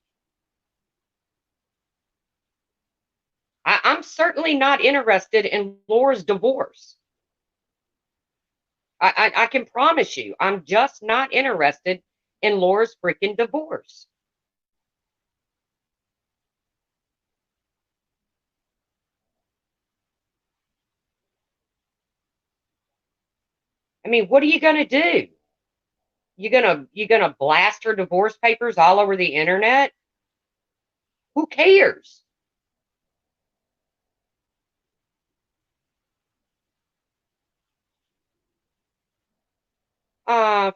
I'm certainly not interested in Laura's divorce. I can promise you, I'm just not interested in Laura's freaking divorce. I mean, what are you gonna do? You gonna blast her divorce papers all over the internet? Who cares?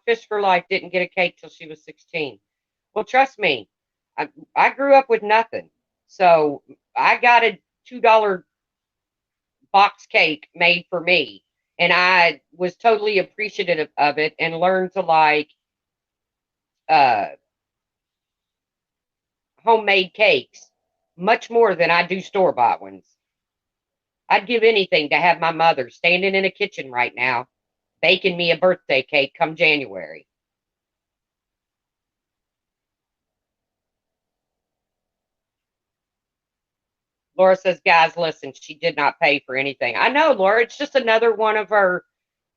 Fish for Life didn't get a cake till she was 16. Well, trust me, I grew up with nothing, so I got a $2 box cake made for me, and I was totally appreciative of it and learned to like uh, homemade cakes much more than I do store bought ones. I'd give anything to have my mother standing in a kitchen right now baking me a birthday cake come January. Laura says, guys, listen, she did not pay for anything. I know, Laura, it's just another one of her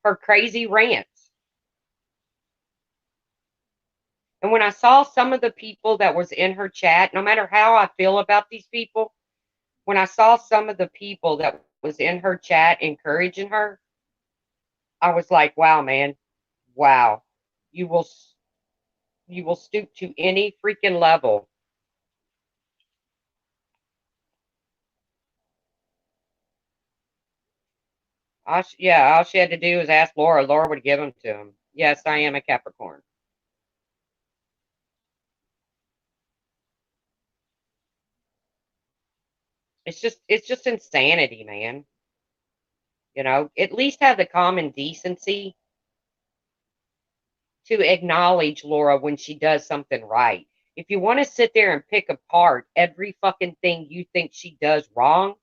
crazy rants. And when I saw some of the people that was in her chat, no matter how I feel about these people, when I saw some of the people that was in her chat encouraging her, I was like, wow, man, wow. You will you will stoop to any freaking level. All she had to do was ask Laura. Laura would give them to him. Yes, I am a Capricorn. It's just insanity, man. At least have the common decency to acknowledge Laura when she does something right. If you want to sit there and pick apart every fucking thing you think she does wrong,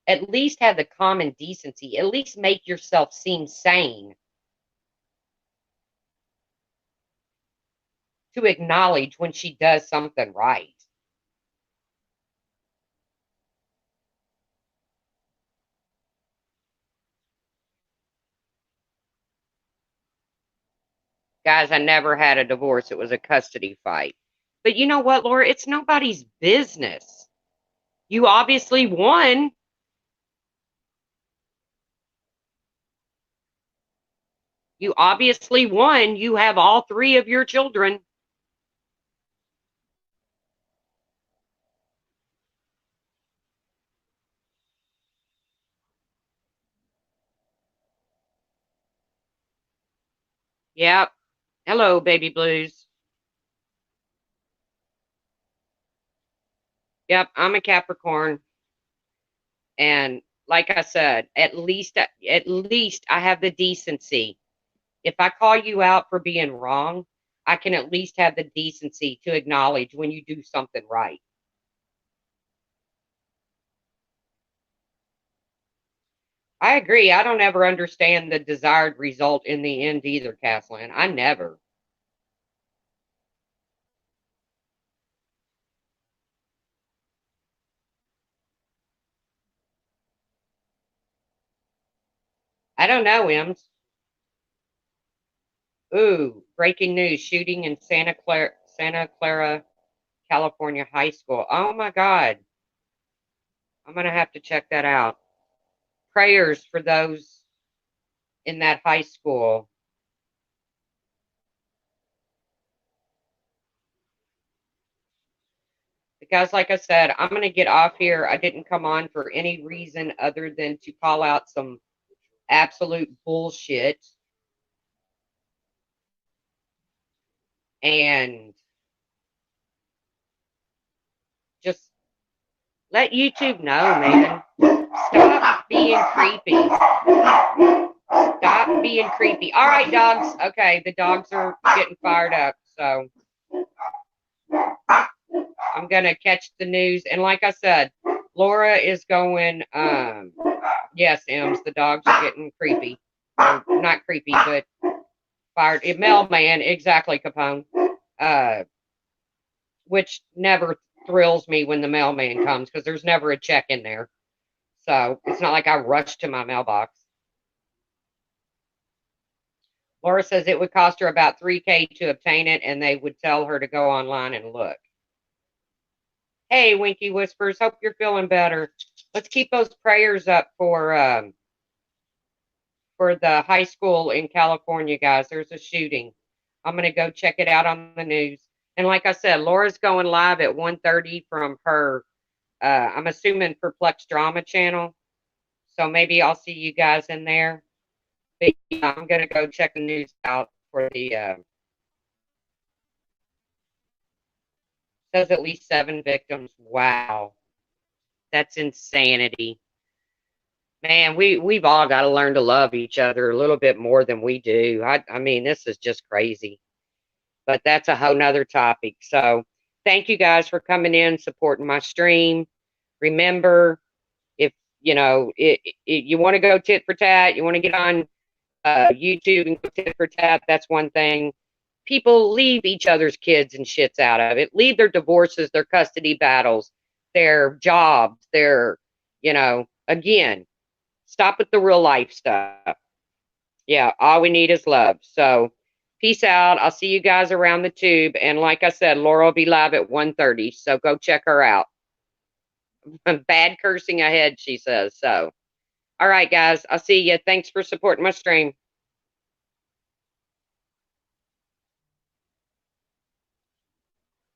at least have the common decency. At least make yourself seem sane to acknowledge when she does something right. Guys, I never had a divorce. It was a custody fight. But you know what, Laura? It's nobody's business. You obviously won. You obviously won. You have all three of your children. Yep. Hello, baby blues. Yep, I'm a Capricorn, and like I said, at least I have the decency. If I call you out for being wrong, I can at least have the decency to acknowledge when you do something right. I agree. I don't ever understand the desired result in the end either, Kathleen. I never. I don't know, Ems. Ooh, breaking news: shooting in Santa Clara, California high school. Oh my God, I'm gonna have to check that out. Prayers for those in that high school. Because, like I said, I'm gonna get off here. I didn't come on for any reason other than to call out some absolute bullshit and just let YouTube know, man. Stop being creepy. Stop being creepy. All right, dogs. Okay, the dogs are getting fired up. So I'm gonna catch the news. And like I said, Laura is going. Yes, Ems, the dogs are getting creepy. Or not creepy, but fired. Mailman, exactly, Capone. Uh, which never thrills me when the mailman comes because there's never a check in there. So it's not like I rush to my mailbox. Laura says it would cost her about 3K to obtain it, and they would tell her to go online and look. Hey, Winky Whispers, hope you're feeling better. Let's keep those prayers up for the high school in California, guys. There's a shooting. I'm gonna go check it out on the news. And like I said, Laura's going live at 1:30 from her. I'm assuming Perplex Drama channel. So maybe I'll see you guys in there. But yeah, I'm gonna go check the news out for the. Says at least 7 victims. Wow, that's insanity. Man, we've all got to learn to love each other a little bit more than we do. I mean, this is just crazy. But that's a whole nother topic. So thank you guys for coming in, supporting my stream. Remember, if you want to go tit for tat, you want to get on YouTube and go tit for tat, that's one thing. People leave each other's kids and shits out of it. Leave their divorces, their custody battles, their jobs, again, stop with the real life stuff. Yeah, all we need is love. So peace out. I'll see you guys around the tube. And like I said, Laura will be live at 1:30. So go check her out. Bad cursing ahead, she says. So, all right, guys. I'll see you. Thanks for supporting my stream.